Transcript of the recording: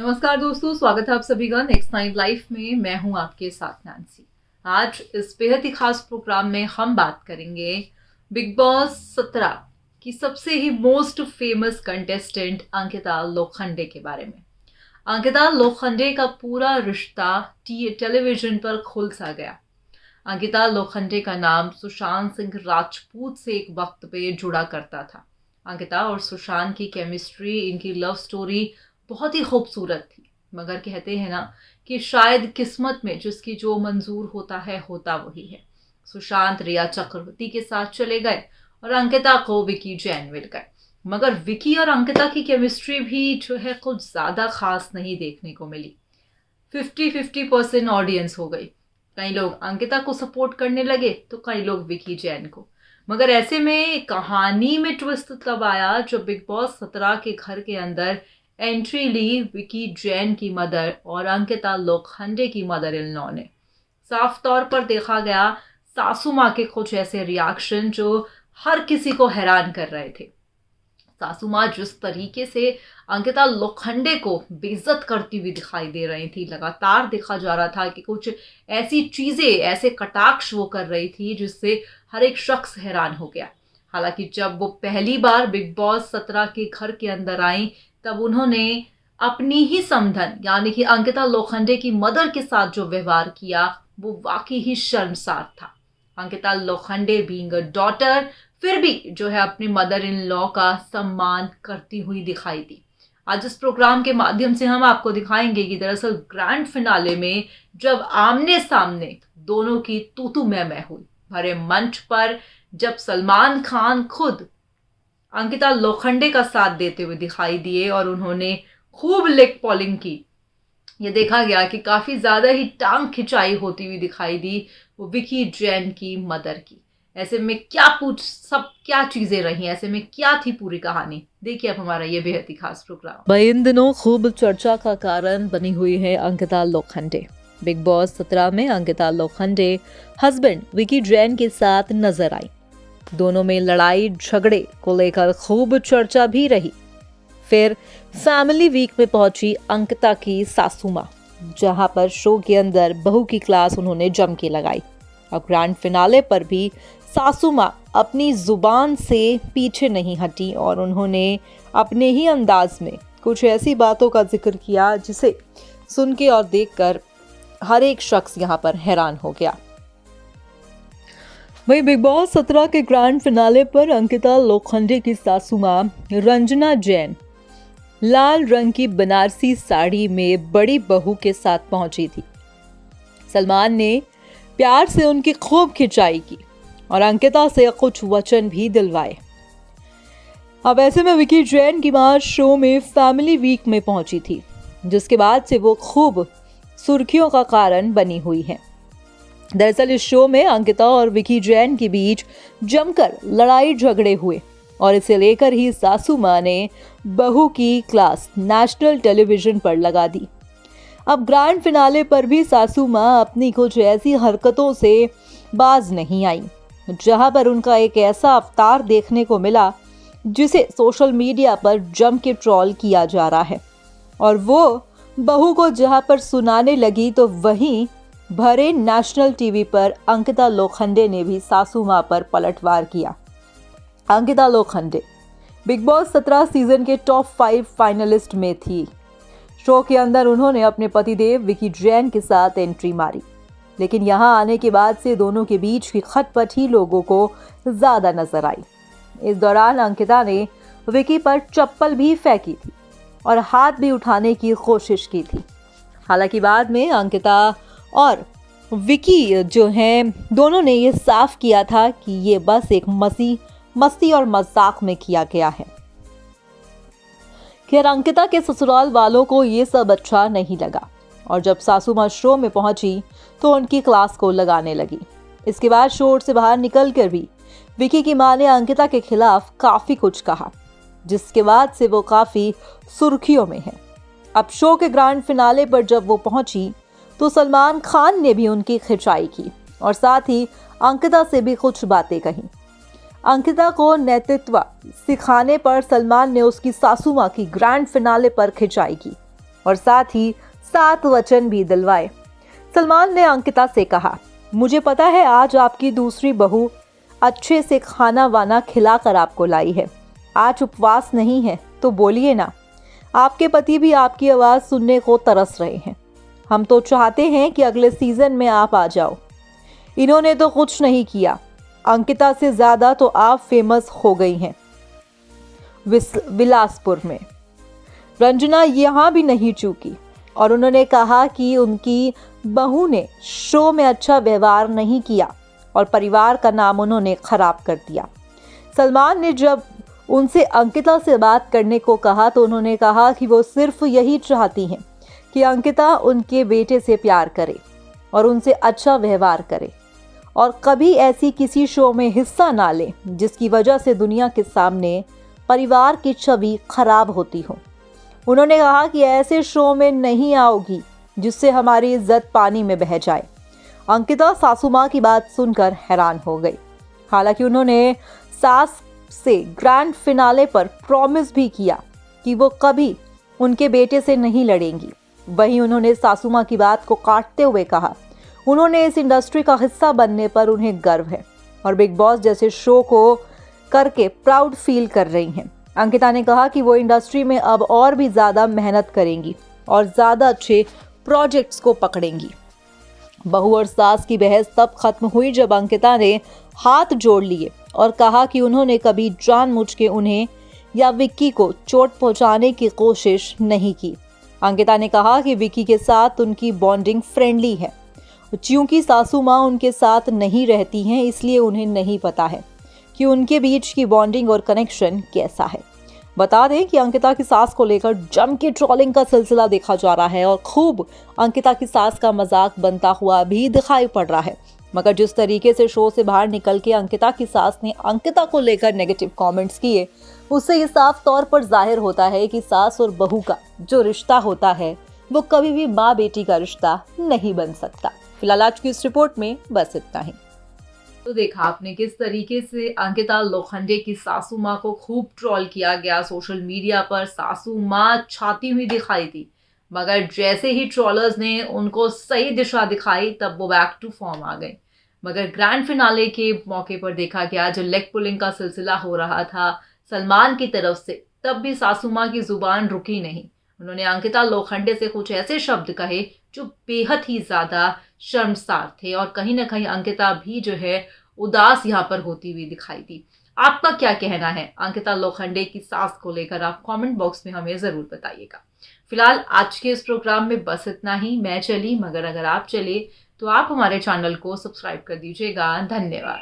नमस्कार दोस्तों, स्वागत है आप सभी का नेक्स्ट नाइन लाइफ में। मैं हूं आपके साथ नैन्सी। आज इस बेहद ही खास प्रोग्राम में हम बात करेंगे बिग बॉस 17 की सबसे ही most famous contestant Ankita Lokhande के बारे में। अंकिता लोखंडे का पूरा रिश्ता टेलीविजन पर खुल सा गया। अंकिता लोखंडे का नाम सुशांत सिंह राजपूत से एक वक्त पे जुड़ा करता था। अंकिता और सुशांत की केमिस्ट्री, इनकी लव स्टोरी बहुत ही खूबसूरत थी, मगर कहते हैं ना कि शायद किस्मत में जिसकी जो मंजूर होता है होता वही है। सुशांत रिया चक्रवर्ती के साथ चले गए और अंकिता को विकी जैन मिल गए, मगर विकी और अंकिता की केमिस्ट्री भी जो है कुछ ज़्यादा खास नहीं देखने को मिली। 50-50% ऑडियंस हो गई। कई लोग अंकिता को सपोर्ट करने लगे तो कई लोग विकी जैन को। मगर ऐसे में कहानी में ट्विस्ट तब आया जब बिग बॉस 17 के घर के अंदर एंट्री ली विकी जैन की मदर और अंकिता लोखंडे की मदर इन लॉ ने। साफ तौर पर देखा गया सासू माँ के कुछ ऐसे रिएक्शन जो हर किसी को हैरान कर रहे थे। सासू माँ जिस तरीके से अंकिता लोखंडे को बेइज्जत करती हुई दिखाई दे रही थी, लगातार देखा जा रहा था कि कुछ ऐसी चीजें, ऐसे कटाक्ष वो कर रही थी जिससे हर एक शख्स हैरान हो गया। हालांकि जब वो पहली बार बिग बॉस 17 के घर के अंदर आई तब उन्होंने अपनी ही समधन यानी कि अंकिता लोखंडे की मदर के साथ जो व्यवहार किया वो वाकई ही शर्मसार था। Ankita Lokhande being a daughter फिर भी जो है अपनी मदर इन लॉ का सम्मान करती हुई दिखाई दी। आज इस प्रोग्राम के माध्यम से हम आपको दिखाएंगे कि दरअसल ग्रैंड फिनाले में जब आमने सामने दोनों की तू मैं हुई भरे मंच पर, जब सलमान खान खुद अंकिता लोखंडे का साथ देते हुए दिखाई दिए और उन्होंने खूब लेग पॉलिंग की, ये देखा गया कि काफी ज्यादा ही टांग खिंचाई होती हुई दिखाई दी वो विकी जैन की मदर की। ऐसे में क्या चीजें रही, ऐसे में क्या थी पूरी कहानी, देखिए अब हमारा ये बेहद ही खास प्रोग्राम। भाई इन दिनों खूब चर्चा का कारण बनी हुई है अंकिता लोखंडे। बिग बॉस 17 में अंकिता लोखंडे हस्बैंड विकी जैन के साथ नजर आई। दोनों में लड़ाई झगड़े को लेकर खूब चर्चा भी रही। फिर फैमिली वीक में पहुंची अंकिता की सासू माँ, जहां पर शो के अंदर बहू की क्लास उन्होंने जम के लगाई। अब ग्रैंड फिनाले पर भी सासू माँ अपनी जुबान से पीछे नहीं हटी और उन्होंने अपने ही अंदाज में कुछ ऐसी बातों का जिक्र किया जिसे सुन के और देखकर हर एक शख्स यहाँ पर हैरान हो गया। वहीं बिग बॉस 17 के ग्रैंड फिनाले पर अंकिता लोखंडे की सासू माँ रंजना जैन लाल रंग की बनारसी साड़ी में बड़ी बहू के साथ पहुंची थी। सलमान ने प्यार से उनकी खूब खिंचाई की और अंकिता से कुछ वचन भी दिलवाए। अब ऐसे में विकी जैन की मां शो में फैमिली वीक में पहुंची थी, जिसके बाद से वो खूब सुर्खियों का कारण बनी हुई है। दरअसल इस शो में अंकिता और विकी जैन के बीच जमकर लड़ाई झगड़े हुए और इसे लेकर ही सासू मां ने बहू की क्लास नेशनल टेलीविजन पर लगा दी। अब ग्रैंड फिनाले पर भी सासू मां अपनी कुछ ऐसी हरकतों से बाज नहीं आई, जहां पर उनका एक ऐसा अवतार देखने को मिला जिसे सोशल मीडिया पर जम के ट्रोल किया जा रहा है। और वो बहू को जहां पर सुनाने लगी तो वहीं भरे नेशनल टीवी पर अंकिता लोखंडे ने भी सासू मां पर पलटवार किया। Ankita Lokhande big boss 17 season के टॉप 5 फाइनलिस्ट में थी। शो के अंदर उन्होंने अपने पतिदेव विकी जैन के साथ एंट्री मारी, लेकिन यहां आने के बाद से दोनों के बीच की खटपट ही लोगों को ज्यादा नजर आई। इस दौरान अंकिता ने विकी पर चप्पल भी फेंकी थी और हाथ भी उठाने की कोशिश की थी। हालांकि बाद में अंकिता और विकी जो हैं दोनों ने ये साफ किया था कि ये बस एक मस्ती और मजाक में किया गया है। खैर अंकिता के ससुराल वालों को ये सब अच्छा नहीं लगा और जब सासू माँ शो में पहुंची तो उनकी क्लास को लगाने लगी। इसके बाद शो से बाहर निकलकर भी विकी की मां ने अंकिता के खिलाफ काफी कुछ कहा, जिसके बाद से वो काफी सुर्खियों में है। अब शो के ग्रैंड फिनाले पर जब वो पहुंची तो सलमान खान ने भी उनकी खिंचाई की और साथ ही अंकिता से भी कुछ बातें कही। अंकिता को नेतृत्व सिखाने पर सलमान ने उसकी सासू माँ की ग्रैंड फिनाले पर खिंचाई की। और साथ ही 7 वचन भी दिलवाए। सलमान ने अंकिता से कहा, मुझे पता है आज आपकी दूसरी बहू अच्छे से खाना वाना खिलाकर आपको लाई है। आज उपवास नहीं है तो बोलिए ना। आपके पति भी आपकी आवाज़ सुनने को तरस रहे हैं। हम तो चाहते हैं कि अगले सीजन में आप आ जाओ। इन्होंने तो कुछ नहीं किया। अंकिता से ज़्यादा तो आप फेमस हो गई हैं बिलासपुर में। रंजना यहाँ भी नहीं चूकी और उन्होंने कहा कि उनकी बहू ने शो में अच्छा व्यवहार नहीं किया और परिवार का नाम उन्होंने खराब कर दिया। सलमान ने जब उनसे अंकिता से बात करने को कहा तो उन्होंने कहा कि वो सिर्फ यही चाहती हैं कि अंकिता उनके बेटे से प्यार करे और उनसे अच्छा व्यवहार करे और कभी ऐसी किसी शो में हिस्सा ना ले जिसकी वजह से दुनिया के सामने परिवार की छवि खराब होती हो। उन्होंने कहा कि ऐसे शो में नहीं आओगी जिससे हमारी इज्जत पानी में बह जाए। अंकिता सासू माँ की बात सुनकर हैरान हो गई। हालांकि उन्होंने सास से ग्रैंड फिनाले पर प्रॉमिस भी किया कि वो कभी उनके बेटे से नहीं लड़ेंगी। वहीं उन्होंने सासू माँ की बात को काटते हुए कहा, उन्होंने इस इंडस्ट्री का हिस्सा बनने पर उन्हें गर्व है और बिग बॉस जैसे शो को करके प्राउड फील कर रही हैं। अंकिता ने कहा कि वो इंडस्ट्री में अब और भी ज़्यादा मेहनत करेंगी और ज़्यादा अच्छे प्रोजेक्ट्स को पकड़ेंगी। बहू और सास की बहस तब खत्म हुई जब अंकिता ने हाथ जोड़ लिए और कहा कि उन्होंने कभी जानबूझ के उन्हें या विक्की को चोट पहुंचाने की कोशिश नहीं की। अंकिता ने कहा कि विक्की के साथ उनकी बॉन्डिंग फ्रेंडली है। क्योंकि सासू माँ उनके साथ नहीं रहती हैं इसलिए उन्हें नहीं पता है कि उनके बीच की बॉन्डिंग और कनेक्शन कैसा है। बता दें कि अंकिता की सास को लेकर जम के ट्रोलिंग का सिलसिला देखा जा रहा है और खूब अंकिता की सास का मजाक बनता हुआ भी दिखाई पड़ रहा है। मगर जिस तरीके से शो से बाहर निकल के अंकिता की सास ने अंकिता को लेकर नेगेटिव कमेंट्स किए, उससे ये साफ तौर पर जाहिर होता है कि सास और बहू का जो रिश्ता होता है वो कभी भी माँ बेटी का रिश्ता नहीं बन सकता। फिलहाल आज की इस रिपोर्ट में बस इतना ही। तो देखा आपने किस तरीके से अंकिता लोखंडे की सासू माँ को खूब ट्रोल किया गया। सोशल मीडिया पर सासू माँ छाती हुई दिखाई थी, मगर जैसे ही ट्रोलर्स ने उनको सही दिशा दिखाई तब वो बैक टू फॉर्म आ गए। मगर ग्रैंड फिनाले के मौके पर देखा गया जो लेग पुलिंग का सिलसिला हो रहा था सलमान की तरफ से, तब भी सासू माँ की जुबान रुकी नहीं। उन्होंने अंकिता लोखंडे से कुछ ऐसे शब्द कहे जो बेहद ही ज्यादा शर्मसार थे और कहीं ना कहीं अंकिता भी जो है उदास यहाँ पर होती हुई दिखाई दी। आपका क्या कहना है अंकिता लोखंडे की सास को लेकर? आप कमेंट बॉक्स में हमें जरूर बताइएगा। फिलहाल आज के इस प्रोग्राम में बस इतना ही। मैं चली, मगर अगर आप चले तो आप हमारे चैनल को सब्सक्राइब कर दीजिएगा। धन्यवाद।